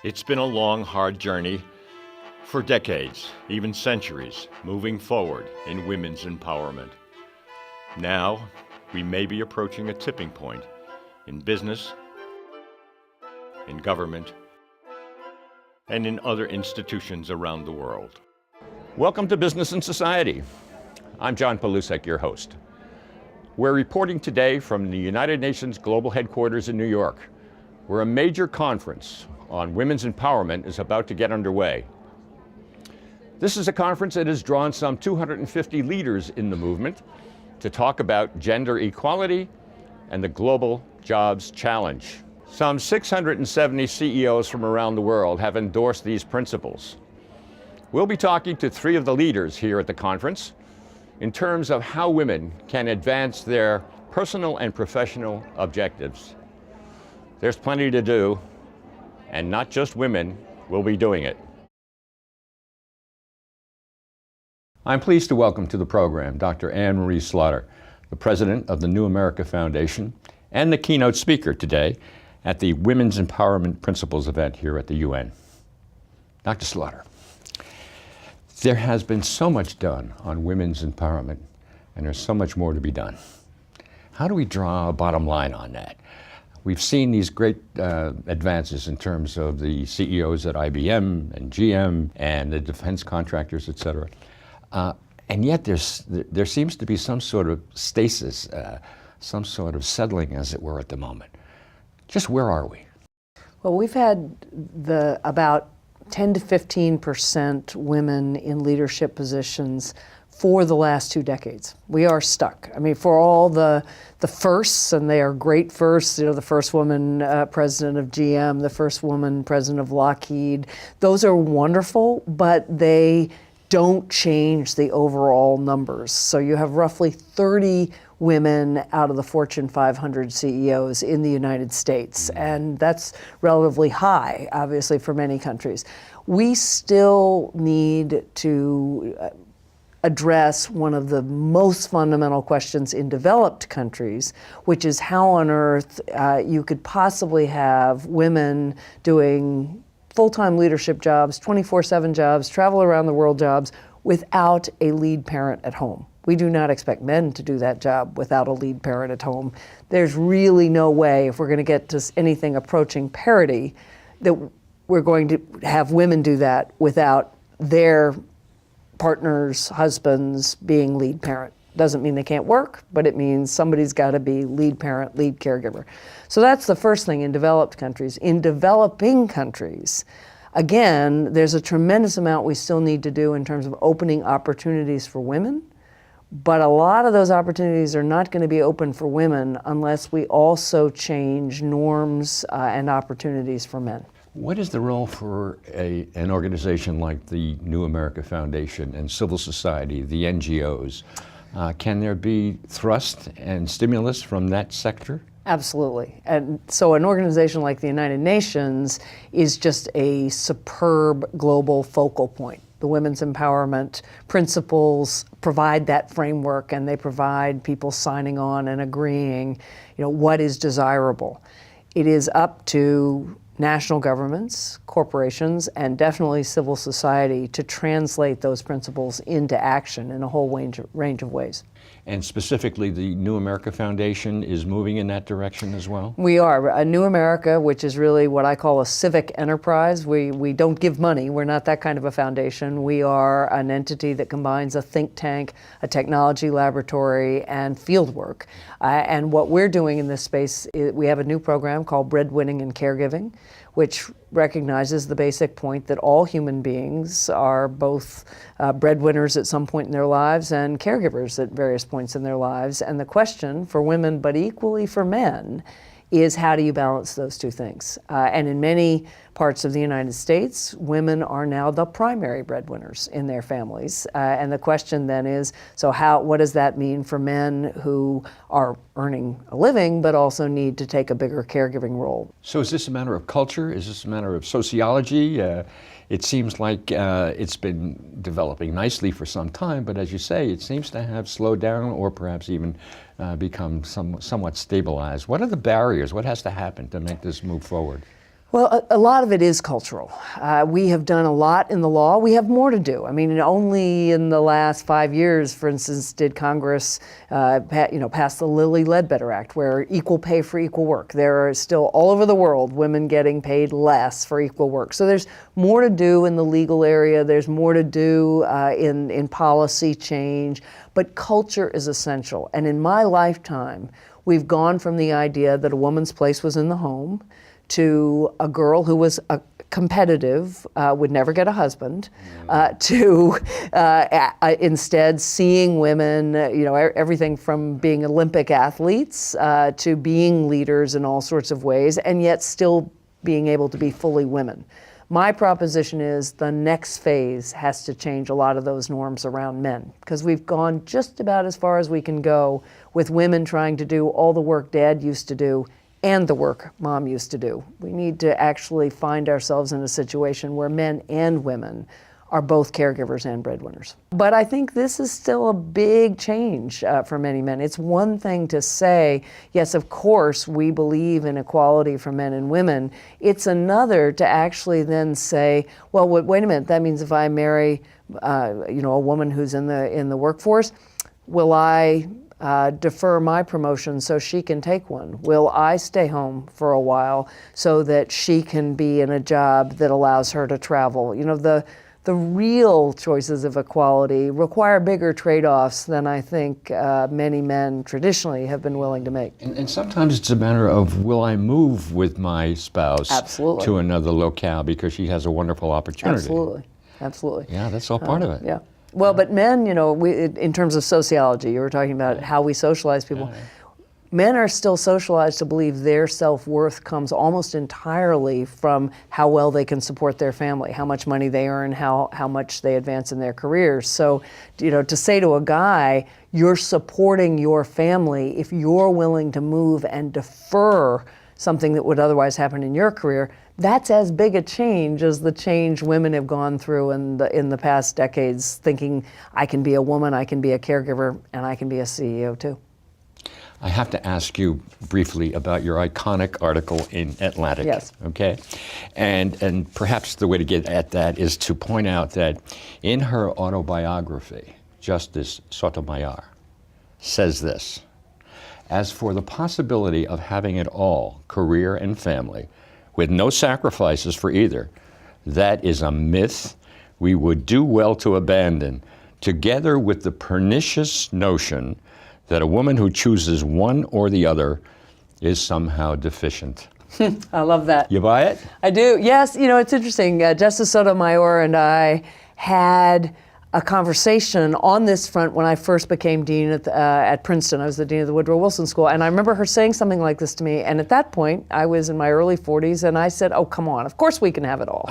It's been a long, hard journey for decades, even centuries, moving forward in women's empowerment. Now, we may be approaching a tipping point in business, in government, and in other institutions around the world. Welcome to Business and Society. I'm John Paluszek, your host. We're reporting today from the United Nations Global Headquarters in New York, where a major conference on women's empowerment is about to get underway. This is a conference that has drawn some 250 leaders in the movement to talk about gender equality and the global jobs challenge. Some 670 CEOs from around the world have endorsed these principles. We'll be talking to three of the leaders here at the conference in terms of how women can advance their personal and professional objectives. There's plenty to do, and not just women will be doing it. I'm pleased to welcome to the program Dr. Anne Marie Slaughter, the president of the New America Foundation and the keynote speaker today at the Women's Empowerment Principles event here at the UN. Dr. Slaughter, there has been so much done on women's empowerment, and there's so much more to be done. How do we draw a bottom line on that? We've seen these great advances in terms of the CEOs at IBM and GM and the defense contractors, et cetera. And yet there seems to be some sort of stasis, some sort of settling, as it were, at the moment. Just where are we? Well, we've had about 10 to 15% women in leadership positions for the last 2 decades. We are stuck. I mean, for all the firsts, and they are great firsts, you know, the first woman president of GM, the first woman president of Lockheed, those are wonderful, but they don't change the overall numbers. So you have roughly 30 women out of the Fortune 500 CEOs in the United States, and that's relatively high, obviously, for many countries. We still need to address one of the most fundamental questions in developed countries, which is how on earth you could possibly have women doing full-time leadership jobs, 24/7 jobs, travel around the world jobs, without a lead parent at home. We do not expect men to do that job without a lead parent at home. There's really no way, if we're going to get to anything approaching parity, that we're going to have women do that without their partners, husbands being lead parent. Doesn't mean they can't work, but it means somebody's got to be lead parent, lead caregiver. So that's the first thing in developed countries. In developing countries, again, there's a tremendous amount we still need to do in terms of opening opportunities for women, but a lot of those opportunities are not going to be open for women unless we also change norms and opportunities for men. What is the role for an organization like the New America Foundation and civil society, the NGOs? Can there be thrust and stimulus from that sector? Absolutely. And so an organization like the United Nations is just a superb global focal point. The women's empowerment principles provide that framework, and they provide people signing on and agreeing, you know, what is desirable. It is up to national governments, corporations, and definitely civil society to translate those principles into action in a whole range of ways. And specifically, the New America Foundation is moving in that direction as well? We are. A New America, which is really what I call a civic enterprise. We don't give money. We're not that kind of a foundation. We are an entity that combines a think tank, a technology laboratory, and field work. And what we're doing in this space, we have a new program called Breadwinning and Caregiving, which recognizes the basic point that all human beings are both breadwinners at some point in their lives and caregivers at various points in their lives. And the question for women, but equally for men, is how do you balance those two things? And in many parts of the United States, women are now the primary breadwinners in their families. And the question then is, so what does that mean for men who are earning a living but also need to take a bigger caregiving role? So is this a matter of culture? Is this a matter of sociology? It seems like it's been developing nicely for some time, but as you say, it seems to have slowed down or perhaps even become somewhat stabilized. What are the barriers? What has to happen to make this move forward? Well, a lot of it is cultural. We have done a lot in the law. We have more to do. I mean, only in the last 5 years, for instance, did Congress pass the Lilly Ledbetter Act, where equal pay for equal work. There are still all over the world women getting paid less for equal work. So there's more to do in the legal area. There's more to do in policy change. But culture is essential. And in my lifetime, we've gone from the idea that a woman's place was in the home to a girl who was competitive, would never get a husband, to instead seeing women, everything from being Olympic athletes to being leaders in all sorts of ways, and yet still being able to be fully women. My proposition is the next phase has to change a lot of those norms around men, because we've gone just about as far as we can go with women trying to do all the work Dad used to do and the work Mom used to do. We need to actually find ourselves in a situation where men and women are both caregivers and breadwinners. But I think this is still a big change for many men. It's one thing to say, yes, of course, we believe in equality for men and women. It's another to actually then say, well, wait a minute, that means if I marry a woman who's in the workforce, will I defer my promotion so she can take one? Will I stay home for a while so that she can be in a job that allows her to travel? The real choices of equality require bigger trade-offs than I think many men traditionally have been willing to make. And sometimes it's a matter of, will I move with my spouse Absolutely. to another locale because she has a wonderful opportunity? Absolutely. Yeah, that's all part of it. Yeah. Well, but men, in terms of sociology, you were talking about how we socialize people. Yeah. Men are still socialized to believe their self-worth comes almost entirely from how well they can support their family, how much money they earn, how much they advance in their careers. So, to say to a guy, you're supporting your family if you're willing to move and defer something that would otherwise happen in your career, that's as big a change as the change women have gone through in the past decades, thinking I can be a woman, I can be a caregiver, and I can be a CEO too. I have to ask you briefly about your iconic article in Atlantic. Yes. Okay? And perhaps the way to get at that is to point out that in her autobiography, Justice Sotomayor says this: as for the possibility of having it all, career and family, with no sacrifices for either, that is a myth we would do well to abandon, together with the pernicious notion that a woman who chooses one or the other is somehow deficient. I love that. You buy it? I do. Yes, it's interesting. Justice Sotomayor and I had a conversation on this front when I first became dean at Princeton. I was the dean of the Woodrow Wilson School, and I remember her saying something like this to me. And at that point, I was in my early 40s, and I said, "Oh, come on! Of course we can have it all."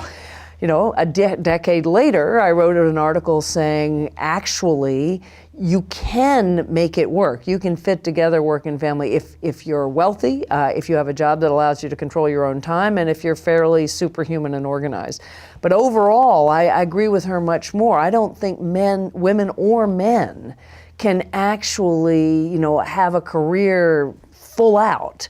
A decade later, I wrote an article saying, actually, you can make it work. You can fit together work and family if you're wealthy, if you have a job that allows you to control your own time, and if you're fairly superhuman and organized. But overall, I agree with her much more. I don't think women or men can actually, have a career full out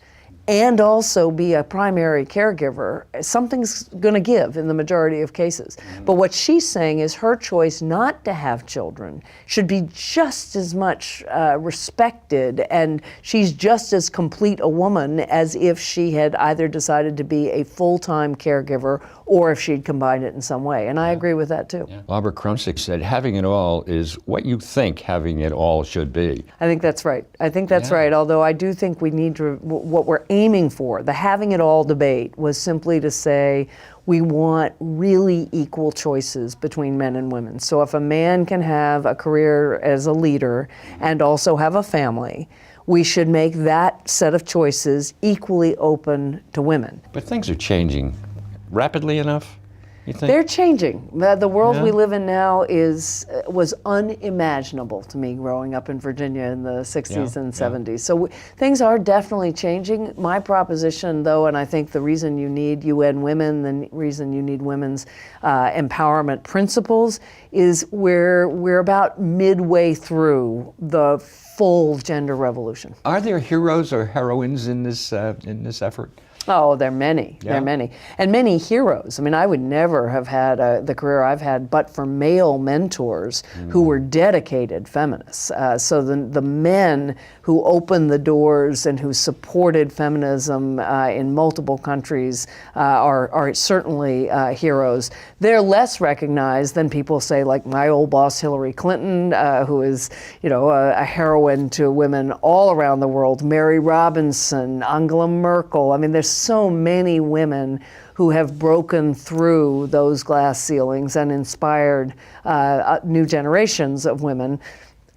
and also be a primary caregiver. Something's going to give in the majority of cases. But what she's saying is her choice not to have children should be just as much respected, and she's just as complete a woman as if she had either decided to be a full-time caregiver or if she'd combined it in some way. And I agree with that too. Yeah. Barbara Rrumsiek said, having it all is what you think having it all should be. I think that's right. Right. Although I do think we need to, what we're aiming for, the having it all debate was simply to say we want really equal choices between men and women. So if a man can have a career as a leader and also have a family, we should make that set of choices equally open to women. But things are changing rapidly enough, you think? They're changing. The world we live in now was unimaginable to me growing up in Virginia in the 60s and 70s. So things are definitely changing. My proposition, though, and I think the reason you need UN Women, the reason you need women's empowerment principles, is we're about midway through the full gender revolution. Are there heroes or heroines in this effort? Oh, there are many. Yeah. There are many. And many heroes. I mean, I would never have had the career I've had but for male mentors who were dedicated feminists. So the men who opened the doors and who supported feminism in multiple countries are certainly heroes. They're less recognized than people say, like my old boss Hillary Clinton, who is, a heroine to women all around the world. Mary Robinson, Angela Merkel. I mean, there's so many women who have broken through those glass ceilings and inspired new generations of women.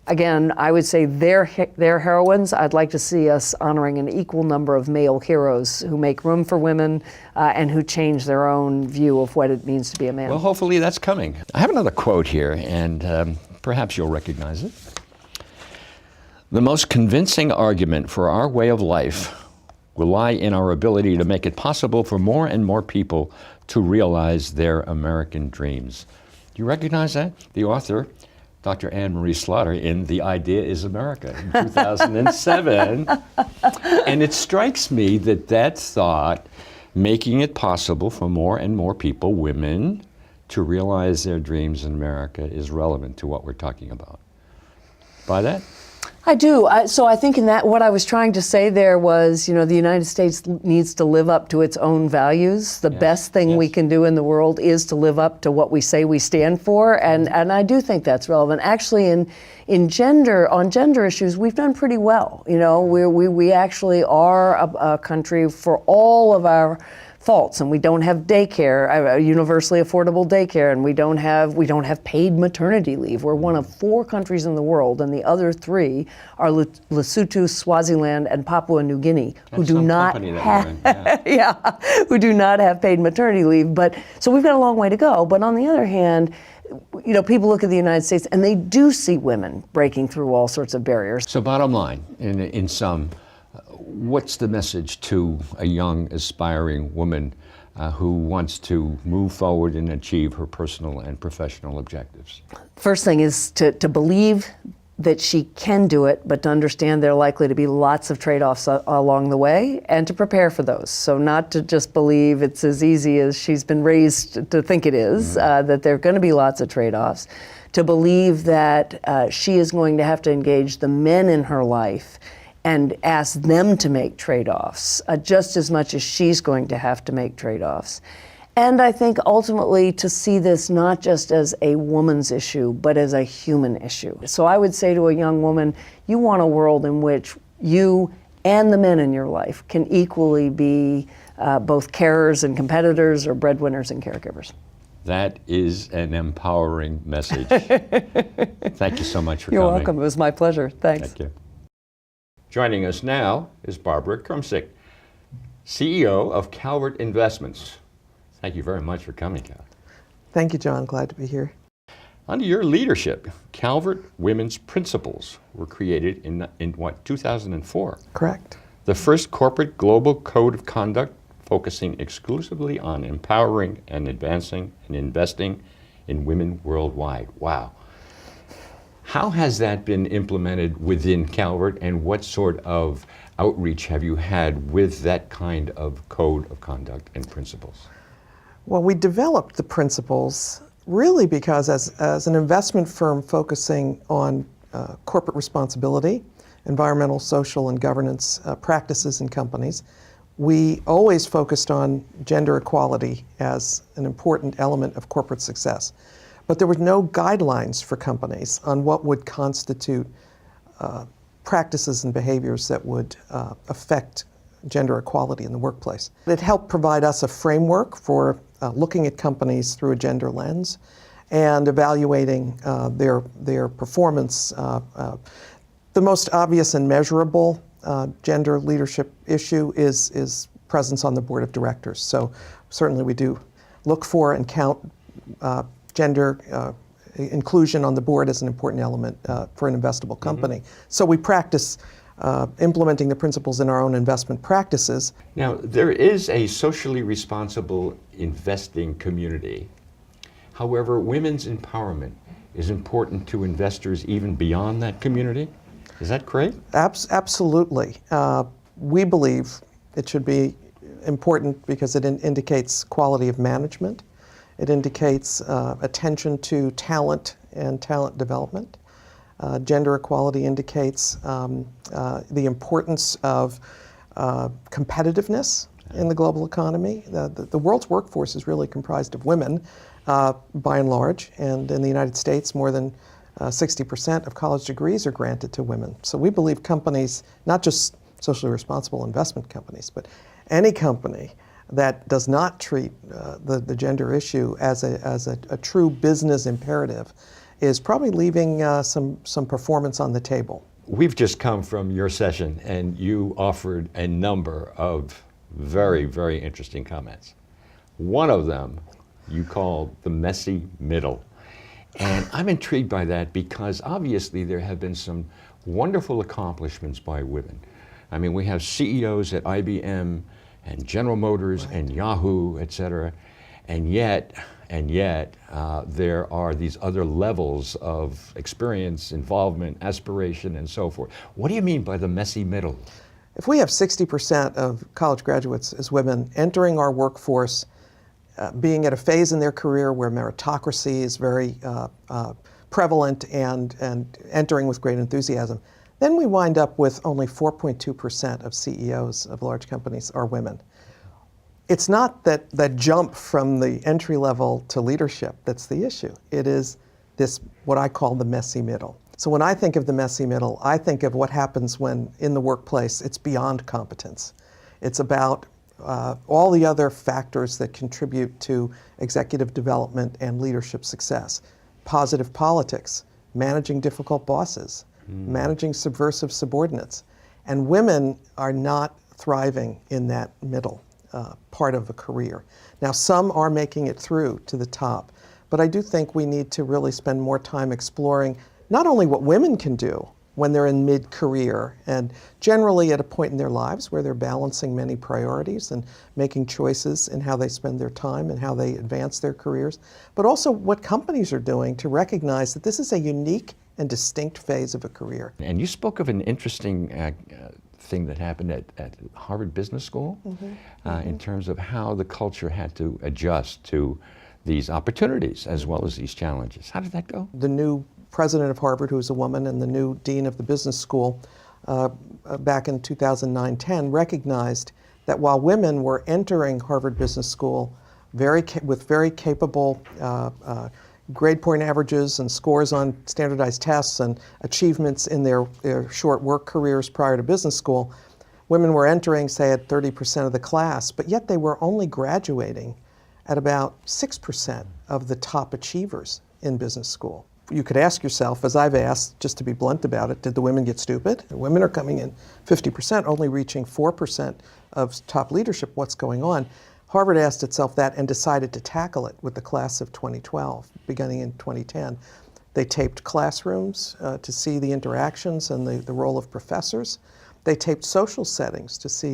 Again, I would say they're heroines. I'd like to see us honoring an equal number of male heroes who make room for women and who change their own view of what it means to be a man. Well, hopefully that's coming. I have another quote here, and perhaps you'll recognize it. The most convincing argument for our way of life will lie in our ability to make it possible for more and more people to realize their American dreams. Do you recognize that? The author, Dr. Anne Marie Slaughter, in The Idea is America in 2007. And it strikes me that thought, making it possible for more and more people, women, to realize their dreams in America is relevant to what we're talking about. Buy that? I do. So I think in that, what I was trying to say there was, the United States needs to live up to its own values. The best thing we can do in the world is to live up to what we say we stand for, and I do think that's relevant. Actually, on gender issues, we've done pretty well. We actually are a country for all of our faults, and we don't have daycare, universally affordable daycare, and we don't have paid maternity leave. We're one of 4 countries in the world, and the other 3 are Lesotho, Swaziland, and Papua New Guinea, who do not have paid maternity leave. But so we've got a long way to go. But on the other hand, people look at the United States and they do see women breaking through all sorts of barriers. So bottom line, in sum, what's the message to a young, aspiring woman who wants to move forward and achieve her personal and professional objectives? First thing is to believe that she can do it, but to understand there are likely to be lots of trade-offs along the way, and to prepare for those. So not to just believe it's as easy as she's been raised to think it is, that there are going to be lots of trade-offs. To believe that she is going to have to engage the men in her life and ask them to make trade-offs just as much as she's going to have to make trade-offs. And I think ultimately to see this not just as a woman's issue, but as a human issue. So I would say to a young woman, you want a world in which you and the men in your life can equally be both carers and competitors, or breadwinners and caregivers. That is an empowering message. Thank you so much for coming. You're welcome. It was my pleasure. Thanks. Thank you. Joining us now is Barbara Rrumsiek, CEO of Calvert Investments. Thank you very much for coming, Cal. Thank you, John. Glad to be here. Under your leadership, Calvert Women's Principles were created in 2004? Correct. The first corporate global code of conduct focusing exclusively on empowering and advancing and investing in women worldwide. Wow. How has that been implemented within Calvert, and what sort of outreach have you had with that kind of code of conduct and principles? Well, we developed the principles really because as an investment firm focusing on corporate responsibility, environmental, social, and governance practices in companies, we always focused on gender equality as an important element of corporate success. But there were no guidelines for companies on what would constitute practices and behaviors that would affect gender equality in the workplace. It helped provide us a framework for looking at companies through a gender lens and evaluating their performance. The most obvious and measurable gender leadership issue is presence on the board of directors. So certainly we do look for and count gender inclusion on the board as an important element for an investable company. So we practice implementing the principles in our own investment practices. Now, there is a socially responsible investing community. However, women's empowerment is important to investors even beyond that community. Is that correct? Absolutely. We believe it should be important because it indicates quality of management. It indicates attention to talent and talent development. Gender equality indicates the importance of competitiveness in the global economy. The world's workforce is really comprised of women, by and large, and in the United States, more than 60% of college degrees are granted to women. So we believe companies, not just socially responsible investment companies, but any company that does not treat the gender issue as a true business imperative is probably leaving some performance on the table. We've just come from your session, and you offered a number of very, very interesting comments. One of them you called the messy middle. And I'm intrigued by that because obviously there have been some wonderful accomplishments by women. I mean, we have CEOs at IBM and General Motors and Yahoo, et cetera, and yet there are these other levels of experience, involvement, aspiration, and so forth. What do you mean by the messy middle? If we have 60% of college graduates as women entering our workforce, being at a phase in their career where meritocracy is very prevalent and entering with great enthusiasm, then we wind up with only 4.2% of CEOs of large companies are women. It's not that jump from the entry level to leadership that's the issue. It is this, what I call the messy middle. So when I think of the messy middle, I think of what happens when in the workplace it's beyond competence. It's about all the other factors that contribute to executive development and leadership success. Positive politics, managing difficult bosses, managing subversive subordinates. And women are not thriving in that middle part of a career. Now, some are making it through to the top, but I do think we need to really spend more time exploring not only what women can do when they're in mid-career and generally at a point in their lives where they're balancing many priorities and making choices in how they spend their time and how they advance their careers, but also what companies are doing to recognize that this is a unique and distinct phase of a career. And you spoke of an interesting thing that happened at Harvard Business School in terms of how the culture had to adjust to these opportunities as well as these challenges. How did that go? The new president of Harvard, who's a woman, and the new dean of the business school back in 2009-10 recognized that while women were entering Harvard Business School with very capable grade point averages and scores on standardized tests and achievements in their short work careers prior to business school, women were entering, say, at 30% of the class, but yet they were only graduating at about 6% of the top achievers in business school. You could ask yourself, as I've asked, just to be blunt about it, did the women get stupid? Women are coming in 50%, only reaching 4% of top leadership. What's going on? Harvard asked itself that and decided to tackle it with the class of 2012, beginning in 2010. They taped classrooms to see the interactions and the role of professors. They taped social settings to see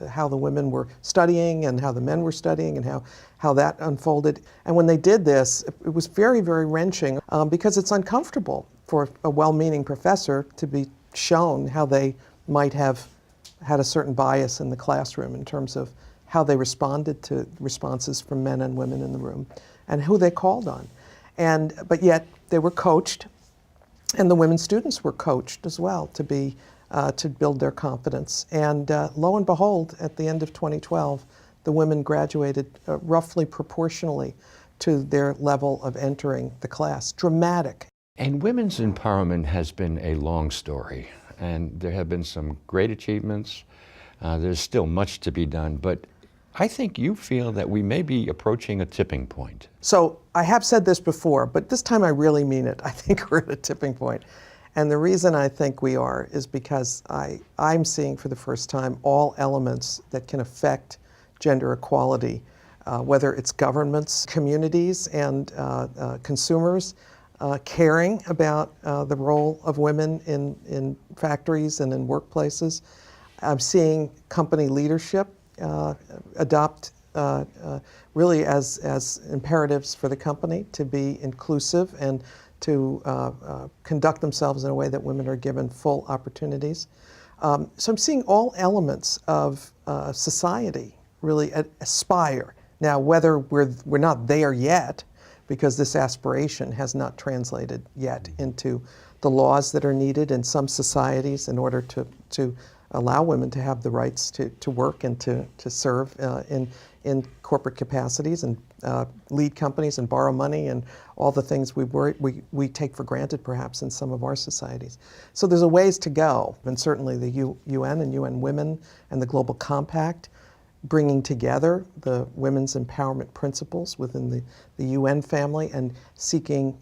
how the women were studying and how the men were studying and how that unfolded. And when they did this, it was very, very wrenching because it's uncomfortable for a well-meaning professor to be shown how they might have had a certain bias in the classroom in terms of how they responded to responses from men and women in the room and who they called on. But yet they were coached, and the women students were coached as well to build their confidence. And lo and behold, at the end of 2012, the women graduated roughly proportionally to their level of entering the class. Dramatic. And women's empowerment has been a long story, and there have been some great achievements. There's still much to be done, but I think you feel that we may be approaching a tipping point. So I have said this before, but this time I really mean it. I think we're at a tipping point. And the reason I think we are is because I'm seeing for the first time all elements that can affect gender equality, whether it's governments, communities, and consumers, caring about the role of women in factories and in workplaces. I'm seeing company leadership adopt really as imperatives for the company to be inclusive and to conduct themselves in a way that women are given full opportunities. So I'm seeing all elements of society really aspire. Now, whether we're not there yet, because this aspiration has not translated yet into the laws that are needed in some societies in order to allow women to have the rights to work and to serve in corporate capacities and lead companies and borrow money and all the things we take for granted perhaps in some of our societies. So there's a ways to go, and certainly the UN and UN Women and the Global Compact, bringing together the women's empowerment principles within the UN family and seeking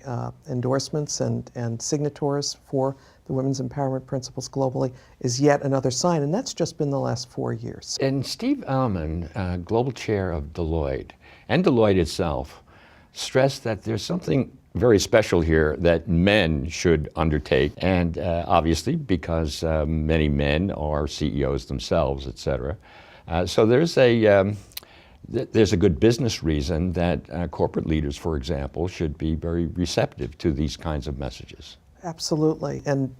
endorsements and signatories for the women's empowerment principles globally is yet another sign, and that's just been the last 4 years. And Steve Allman, global chair of Deloitte, and Deloitte itself, stressed that there's something very special here that men should undertake, and obviously because many men are CEOs themselves, et cetera. So there's a good business reason that corporate leaders, for example, should be very receptive to these kinds of messages. Absolutely, and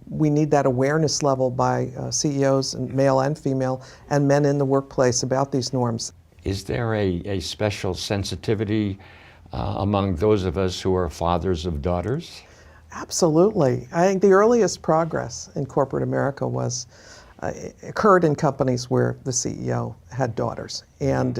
we need that awareness level by CEOs, and male and female, and men in the workplace about these norms. Is there a special sensitivity among those of us who are fathers of daughters? Absolutely. I think the earliest progress in corporate America occurred in companies where the CEO had daughters, and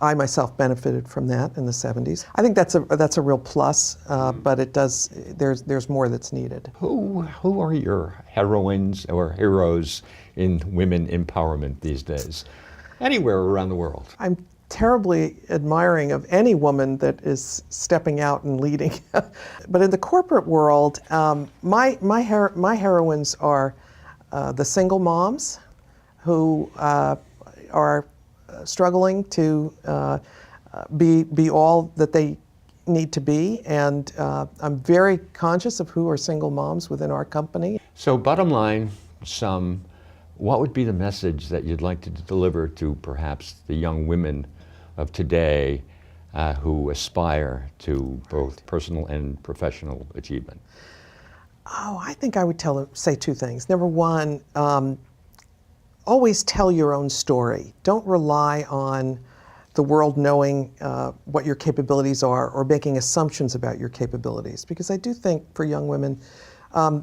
I myself benefited from that in the 70s. I think that's a real plus, but there's more that's needed. Who are your heroines or heroes in women empowerment these days, anywhere around the world? I'm terribly admiring of any woman that is stepping out and leading, but in the corporate world, my heroines are the single moms who are struggling to be all that they need to be, and I'm very conscious of who are single moms within our company. So bottom line, what would be the message that you'd like to deliver to perhaps the young women of today who aspire to both personal and professional achievement? Oh, I think I would say two things. Number one, always tell your own story. Don't rely on the world knowing what your capabilities are or making assumptions about your capabilities. Because I do think for young women,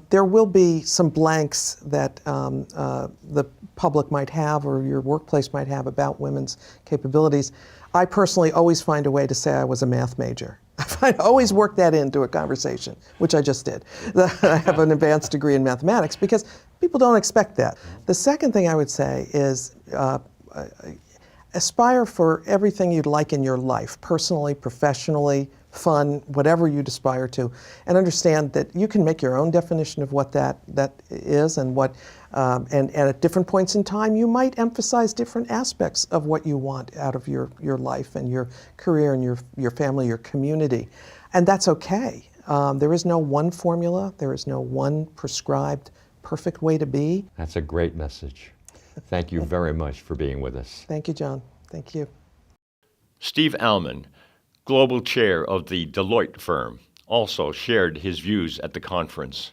there will be some blanks that the public might have or your workplace might have about women's capabilities. I personally always find a way to say I was a math major. I always work that into a conversation, which I just did. I have an advanced degree in mathematics because people don't expect that. The second thing I would say is aspire for everything you'd like in your life, personally, professionally, fun, whatever you'd aspire to, and understand that you can make your own definition of what that is and and at different points in time you might emphasize different aspects of what you want out of your life and your career and your family, your community, and that's okay. There is no one formula, there is no one prescribed perfect way to be. That's a great message. Thank you very much for being with us. Thank you, John. Thank you. Steve Allman, global chair of the Deloitte firm, also shared his views at the conference.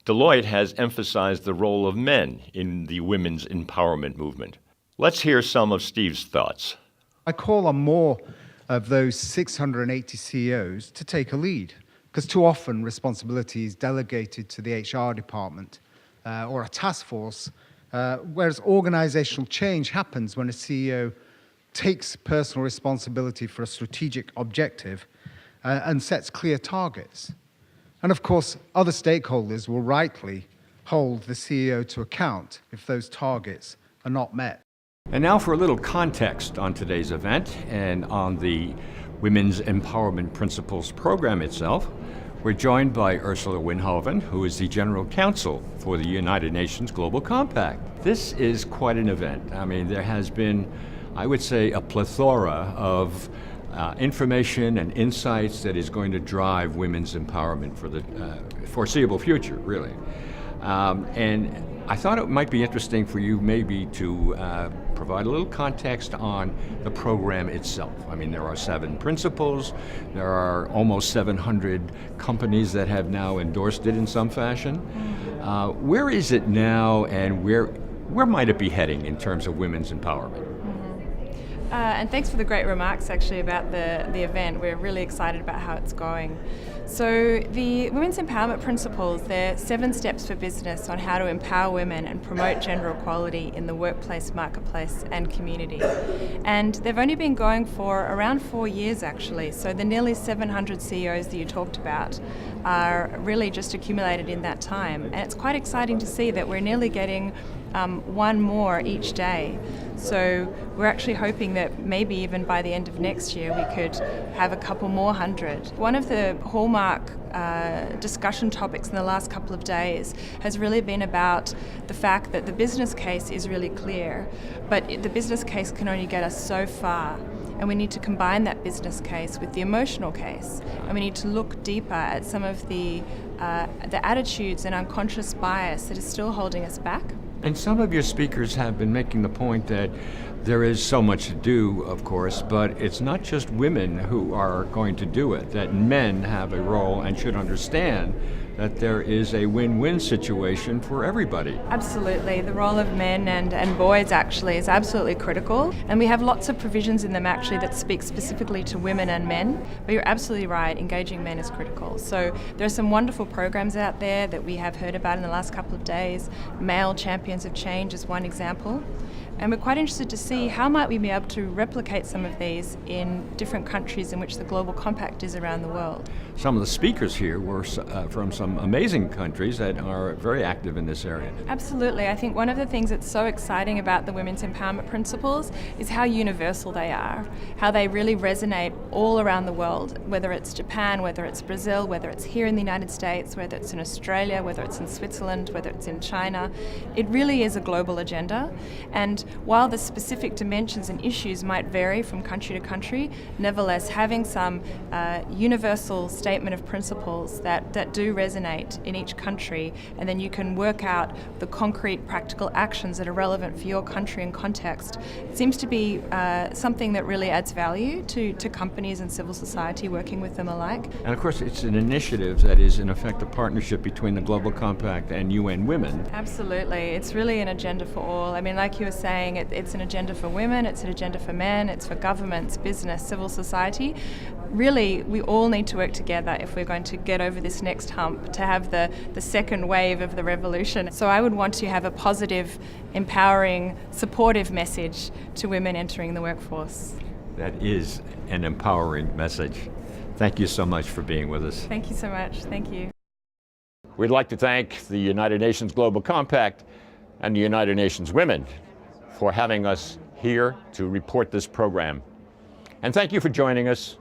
Deloitte has emphasized the role of men in the women's empowerment movement. Let's hear some of Steve's thoughts. I call on more of those 680 CEOs to take a lead, because too often responsibility is delegated to the HR department or a task force, whereas organizational change happens when a CEO takes personal responsibility for a strategic objective and sets clear targets. And of course, other stakeholders will rightly hold the CEO to account if those targets are not met. And now for a little context on today's event and on the Women's Empowerment Principles program itself. We're joined by Ursula Wynhoven, who is the General Counsel for the United Nations Global Compact. This is quite an event. I mean, there has been, I would say, a plethora of information and insights that is going to drive women's empowerment for the foreseeable future, really. And I thought it might be interesting for you maybe to provide a little context on the program itself. I mean, there are 7 principles. There are almost 700 companies that have now endorsed it in some fashion. Where is it now, and where Where might it be heading in terms of women's empowerment? And thanks for the great remarks actually about the event. We're really excited about how it's going. So the Women's Empowerment Principles, they're 7 steps for business on how to empower women and promote gender equality in the workplace, marketplace and community. And they've only been going for around 4 years actually. So the nearly 700 CEOs that you talked about are really just accumulated in that time. And it's quite exciting to see that we're nearly getting one more each day. So we're actually hoping that maybe even by the end of next year we could have a couple more hundred. One of the hallmark discussion topics in the last couple of days has really been about the fact that the business case is really clear, but the business case can only get us so far. And we need to combine that business case with the emotional case. And we need to look deeper at some of the attitudes and unconscious bias that is still holding us back. And some of your speakers have been making the point that there is so much to do, of course, but it's not just women who are going to do it, that men have a role and should understand that there is a win-win situation for everybody. Absolutely. The role of men and boys actually is absolutely critical. And we have lots of provisions in them actually that speak specifically to women and men. But you're absolutely right, engaging men is critical. So there are some wonderful programs out there that we have heard about in the last couple of days. Male Champions of Change is one example. And we're quite interested to see how might we be able to replicate some of these in different countries in which the Global Compact is around the world. Some of the speakers here were from some amazing countries that are very active in this area. Absolutely. I think one of the things that's so exciting about the Women's Empowerment Principles is how universal they are, how they really resonate all around the world, whether it's Japan, whether it's Brazil, whether it's here in the United States, whether it's in Australia, whether it's in Switzerland, whether it's in China. It really is a global agenda. And while the specific dimensions and issues might vary from country to country, nevertheless having some universal statement of principles that do resonate in each country, and then you can work out the concrete practical actions that are relevant for your country and context, it seems to be something that really adds value to companies and civil society working with them alike. And of course it's an initiative that is in effect a partnership between the Global Compact and UN Women. Absolutely. It's really an agenda for all. I mean, like you were saying, it's an agenda for women, it's an agenda for men, it's for governments, business, civil society. Really, we all need to work together if we're going to get over this next hump, to have the second wave of the revolution. So I would want to have a positive, empowering, supportive message to women entering the workforce. That is an empowering message. Thank you so much for being with us. Thank you so much. Thank you. We'd like to thank the United Nations Global Compact and the United Nations Women for having us here to report this program. And thank you for joining us.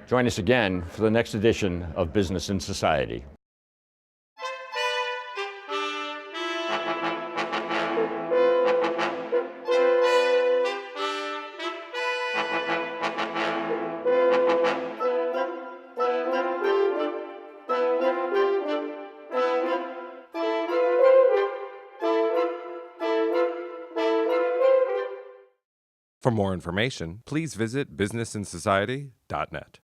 Join us again for the next edition of Business in Society. For more information, please visit businessinSociety.net.